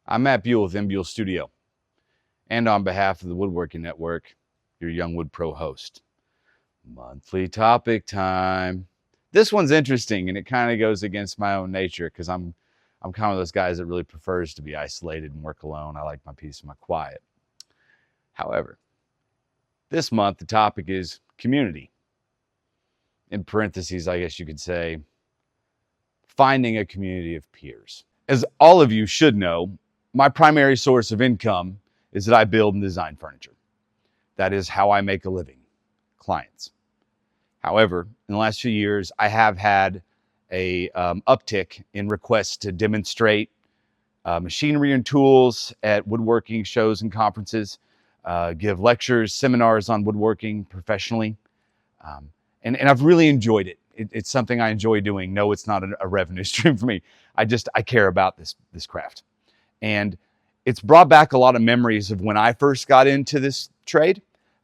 I'm Matt Buell with M. Buell Studio, and on behalf of the Woodworking Network, your Young Wood Pro host. Monthly topic time. This one's interesting, and it kind of goes against my own nature because I'm kind of those guys that really prefers to be isolated and work alone. I like my peace and my quiet. However, this month the topic is community. In parentheses, I guess you could say, finding a community of peers. As all of you should know, my primary source of income is that I build and design furniture. That is how I make a living, clients. However, in the last few years, I have had a uptick in requests to demonstrate machinery and tools at woodworking shows and conferences, give lectures, seminars on woodworking professionally. And I've really enjoyed it. It's something I enjoy doing. No, it's not a revenue stream for me. I care about this craft. And it's brought back a lot of memories of when I first got into this trade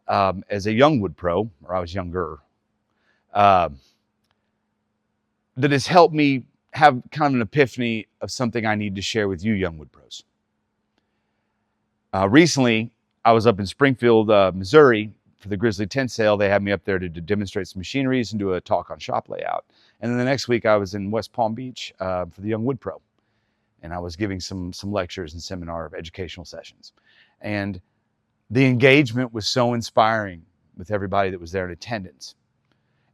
as a young wood pro, or I was younger. That has helped me have kind of an epiphany of something I need to share with you young wood pros. Recently, I was up in Springfield, Missouri for the Grizzly tent sale. They had me up there to demonstrate some machineries and do a talk on shop layout. And then the next week I was in West Palm Beach for the Young Wood Pro. And I was giving some lectures and seminar educational sessions. And the engagement was so inspiring with everybody that was there in attendance.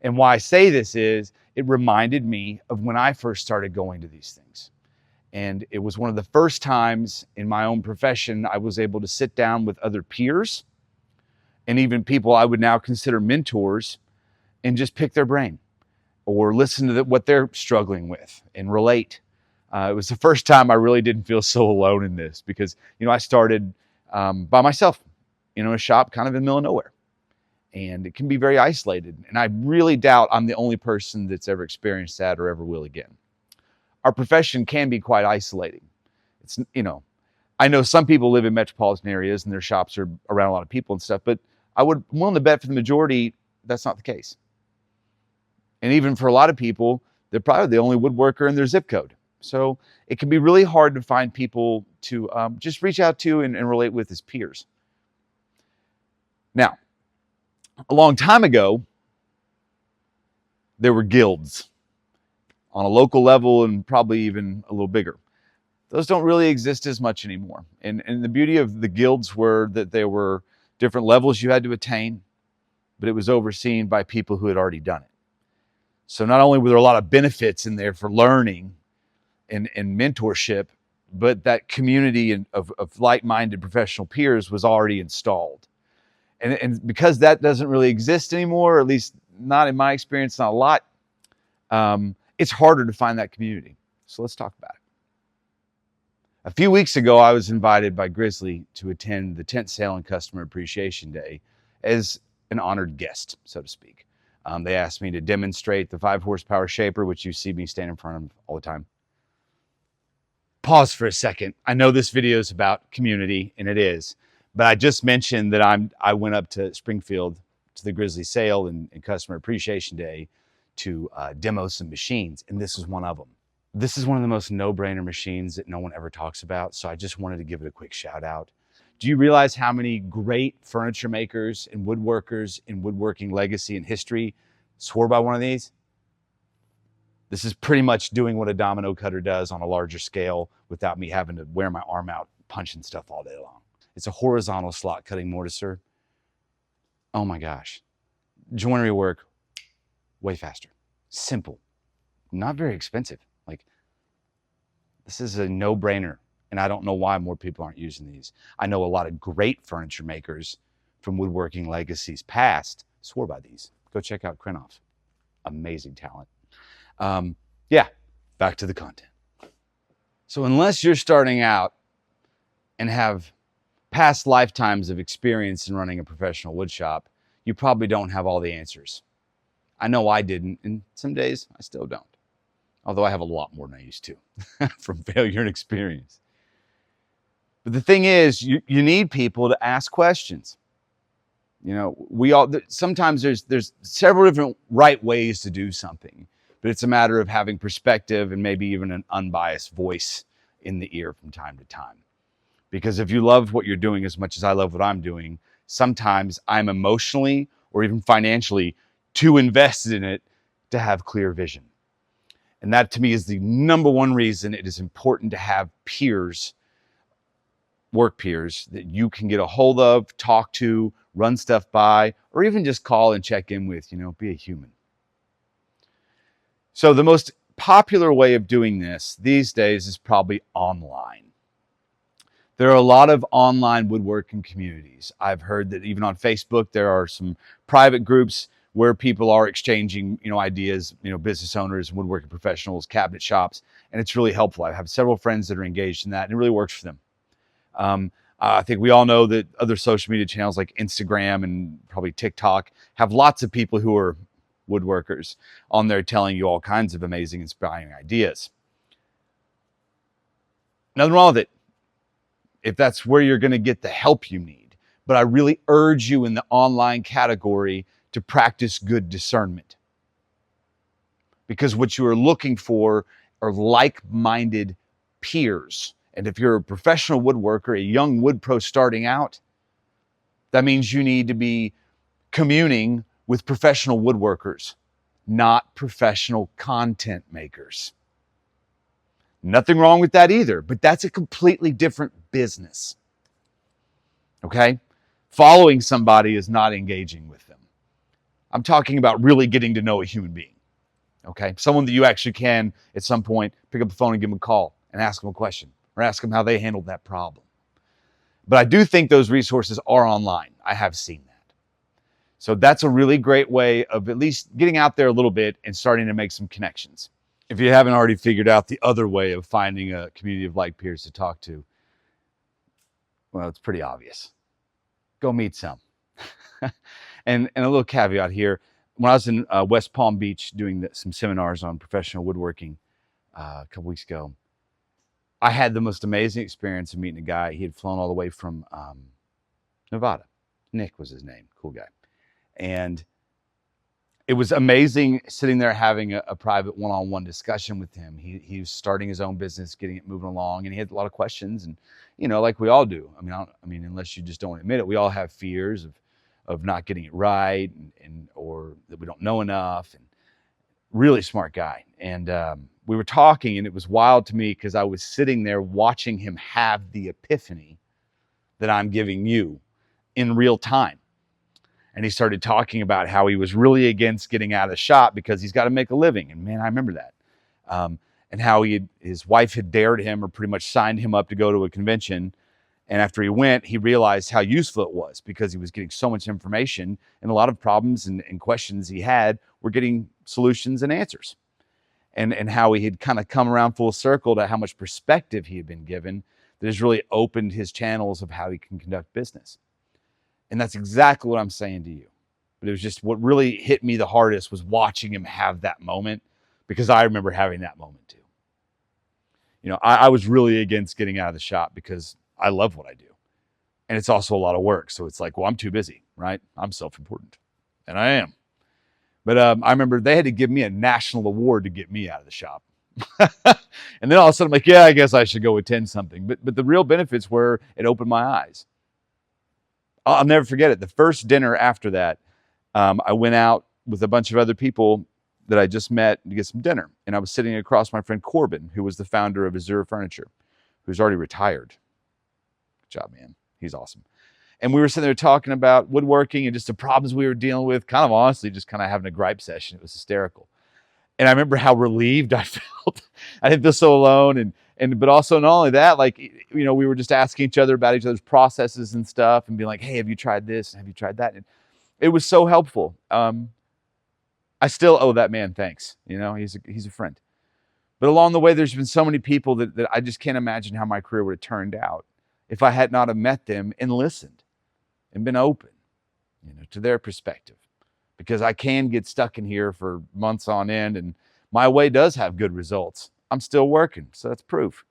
And why I say this is, it reminded me of when I first started going to these things. And it was one of the first times in my own profession I was able to sit down with other peers and even people I would now consider mentors and just pick their brain or listen to what they're struggling with and relate. It was the first time I really didn't feel so alone in this because, I started by myself, in a shop kind of in the middle of nowhere. And it can be very isolated. And I really doubt I'm the only person that's ever experienced that or ever will again. Our profession can be quite isolating. It's, I know some people live in metropolitan areas and their shops are around a lot of people and stuff, but I'm willing to bet for the majority, that's not the case. And even for a lot of people, they're probably the only woodworker in their zip code. So it can be really hard to find people to just reach out to and relate with as peers. Now, a long time ago, there were guilds on a local level and probably even a little bigger. Those don't really exist as much anymore. And the beauty of the guilds were that there were different levels you had to attain, but it was overseen by people who had already done it. So not only were there a lot of benefits in there for learning and mentorship, but that community of like-minded professional peers was already installed. And because that doesn't really exist anymore, or at least not in my experience, not a lot, it's harder to find that community. So let's talk about it. A few weeks ago, I was invited by Grizzly to attend the tent sale and customer appreciation day as an honored guest, so to speak. They asked me to demonstrate the 5-horsepower shaper, which you see me stand in front of all the time. Pause for a second. I know this video is about community, and it is. But I just mentioned that I went up to Springfield to the Grizzly sale and customer appreciation day to demo some machines, and this is one of them. This is one of the most no-brainer machines that no one ever talks about, so I just wanted to give it a quick shout out. Do you realize how many great furniture makers and woodworkers in woodworking legacy and history swore by one of these? This is pretty much doing what a domino cutter does on a larger scale without me having to wear my arm out punching stuff all day long. It's a horizontal slot cutting mortiser. Oh my gosh. Joinery work, way faster. Simple. Not very expensive. This is a no-brainer, and I don't know why more people aren't using these. I know a lot of great furniture makers from woodworking legacies past swore by these. Go check out Krenoff. Amazing talent. Yeah, back to the content. So unless you're starting out and have past lifetimes of experience in running a professional wood shop, you probably don't have all the answers. I know I didn't, and some days I still don't. Although I have a lot more than I used to from failure and experience. But the thing is, you need people to ask questions. Sometimes there's several different right ways to do something, but it's a matter of having perspective and maybe even an unbiased voice in the ear from time to time. Because if you love what you're doing as much as I love what I'm doing, sometimes I'm emotionally or even financially too invested in it to have clear vision. And that to me is the number one reason it is important to have peers, work peers that you can get a hold of, talk to, run stuff by, or even just call and check in with, be a human. So the most popular way of doing this these days is probably online. There are a lot of online woodworking communities. I've heard that even on Facebook, there are some private groups where people are exchanging, ideas, business owners, woodworking professionals, cabinet shops, and it's really helpful. I have several friends that are engaged in that, and it really works for them. I think we all know that other social media channels like Instagram and probably TikTok have lots of people who are woodworkers on there telling you all kinds of amazing, inspiring ideas. Nothing wrong with it if that's where you're going to get the help you need. But I really urge you in the online category to practice good discernment. Because what you are looking for are like-minded peers. And if you're a professional woodworker, a young wood pro starting out, that means you need to be communing with professional woodworkers, not professional content makers. Nothing wrong with that either, but that's a completely different business. Okay? Following somebody is not engaging with them. I'm talking about really getting to know a human being. Okay? Someone that you actually can, at some point, pick up the phone and give them a call and ask them a question or ask them how they handled that problem. But I do think those resources are online. I have seen that. So that's a really great way of at least getting out there a little bit and starting to make some connections. If you haven't already figured out the other way of finding a community of like peers to talk to, well, it's pretty obvious. Go meet some. and a little caveat here. When I was in West Palm Beach doing some seminars on professional woodworking a couple weeks ago, I had the most amazing experience of meeting a guy. He had flown all the way from Nevada. Nick was his name. Cool guy. And it was amazing sitting there having a private one-on-one discussion with him. He was starting his own business, getting it moving along, and he had a lot of questions. And, like we all do. I mean, unless you just don't admit it, we all have fears of not getting it right or that we don't know enough. And really smart guy. And we were talking, and it was wild to me because I was sitting there watching him have the epiphany that I'm giving you in real time. And he started talking about how he was really against getting out of the shop because he's got to make a living. And man, I remember that. And how his wife had dared him or pretty much signed him up to go to a convention. And after he went, he realized how useful it was because he was getting so much information, and a lot of problems and questions he had were getting solutions and answers. And how he had kind of come around full circle to how much perspective he had been given that has really opened his channels of how he can conduct business. And that's exactly what I'm saying to you. But it was just what really hit me the hardest was watching him have that moment, because I remember having that moment too. I was really against getting out of the shop because I love what I do. And it's also a lot of work. So it's like, well, I'm too busy, right? I'm self-important. And I am. But I remember they had to give me a national award to get me out of the shop. And then all of a sudden I'm like, yeah, I guess I should go attend something. But the real benefits were it opened my eyes. I'll never forget it. The first dinner after that, I went out with a bunch of other people that I just met to get some dinner. And I was sitting across my friend Corbin, who was the founder of Azure Furniture, who's already retired. Good job, man. He's awesome. And we were sitting there talking about woodworking and just the problems we were dealing with, kind of honestly, just kind of having a gripe session. It was hysterical. And I remember how relieved I felt. I didn't feel so alone. But also not only that, like, we were just asking each other about each other's processes and stuff and being like, hey, have you tried this? Have you tried that? And it was so helpful. I still owe that man thanks. He's a friend. But along the way, there's been so many people that I just can't imagine how my career would have turned out if I had not have met them and listened and been open, to their perspective. Because I can get stuck in here for months on end, and my way does have good results. I'm still working, so that's proof.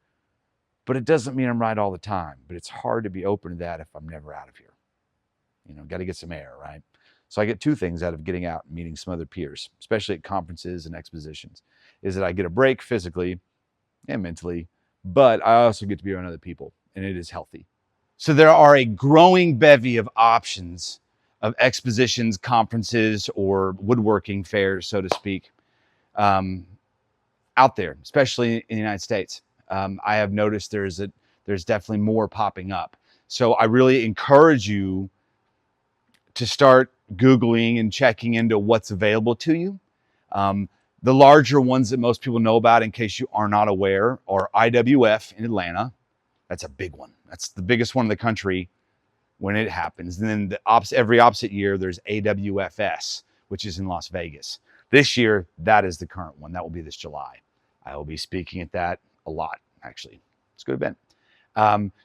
But it doesn't mean I'm right all the time. But it's hard to be open to that if I'm never out of here. Got to get some air, right? So I get two things out of getting out and meeting some other peers, especially at conferences and expositions, is that I get a break physically and mentally, but I also get to be around other people. and it is healthy. So there are a growing bevy of options of expositions, conferences, or woodworking fairs, so to speak, um, out there, especially in the United States. I have noticed there's definitely more popping up. So I really encourage you to start Googling and checking into what's available to you. The larger ones that most people know about, in case you are not aware, are IWF in Atlanta. That's a big one. That's the biggest one in the country when it happens. And then every opposite year, there's AWFS, which is in Las Vegas. This year, that is the current one. That will be this July. I will be speaking at that a lot, actually. It's a good event.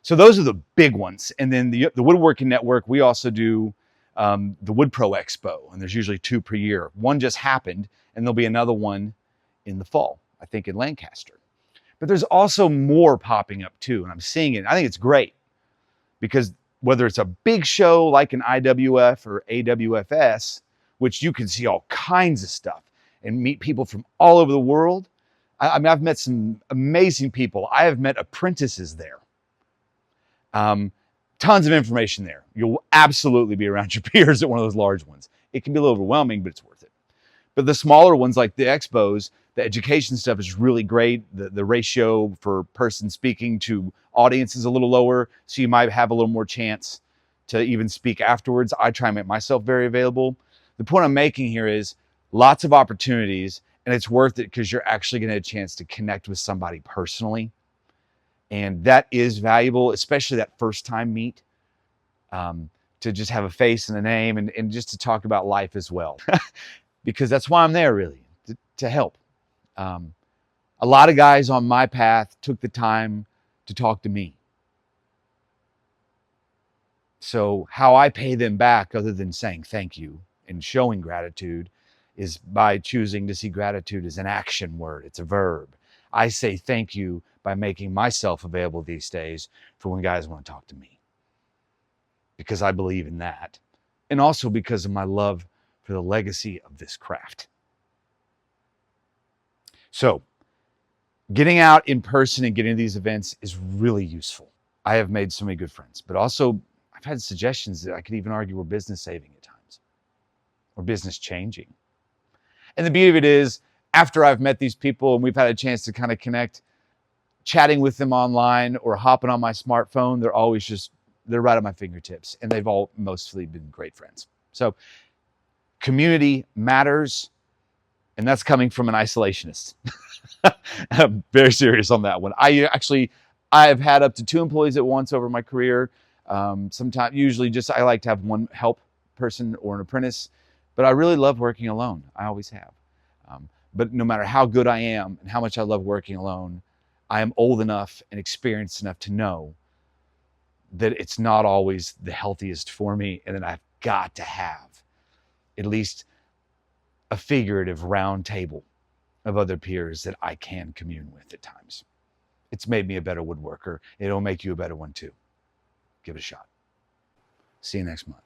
So those are the big ones. And then the Woodworking Network, we also do the Wood Pro Expo, and there's usually 2 per year. One just happened, and there'll be another one in the fall, I think in Lancaster. But there's also more popping up too, and I'm seeing it. I think it's great because whether it's a big show like an IWF or AWFS, which you can see all kinds of stuff and meet people from all over the world. I mean, I've met some amazing people. I have met apprentices there. Tons of information there. You'll absolutely be around your peers at one of those large ones. It can be a little overwhelming, but it's worth it. But the smaller ones like the expos, the education stuff is really great. The ratio for person speaking to audience is a little lower, so you might have a little more chance to even speak afterwards. I try and make myself very available. The point I'm making here is lots of opportunities, and it's worth it because you're actually going to have a chance to connect with somebody personally. And that is valuable, especially that first time meet, to just have a face and a name and just to talk about life as well. Because that's why I'm there, really, to help. A lot of guys on my path took the time to talk to me. So how I pay them back, other than saying thank you and showing gratitude, is by choosing to see gratitude as an action word. It's a verb. I say thank you by making myself available these days for when guys want to talk to me, because I believe in that, and also because of my love for the legacy of this craft. So getting out in person and getting to these events is really useful. I have made so many good friends, but also I've had suggestions that I could even argue were business saving at times or business changing. And the beauty of it is, after I've met these people and we've had a chance to kind of connect, chatting with them online or hopping on my smartphone, they're right at my fingertips, and they've all mostly been great friends. So community matters, and that's coming from an isolationist. I'm very serious on that one. I've had up to 2 employees at once over my career. Sometimes, usually I like to have one help person or an apprentice, but I really love working alone. I always have. But no matter how good I am and how much I love working alone, I am old enough and experienced enough to know that it's not always the healthiest for me, and that I've got to have at least a figurative round table of other peers that I can commune with at times. It's made me a better woodworker. It'll make you a better one too. Give it a shot. See you next month.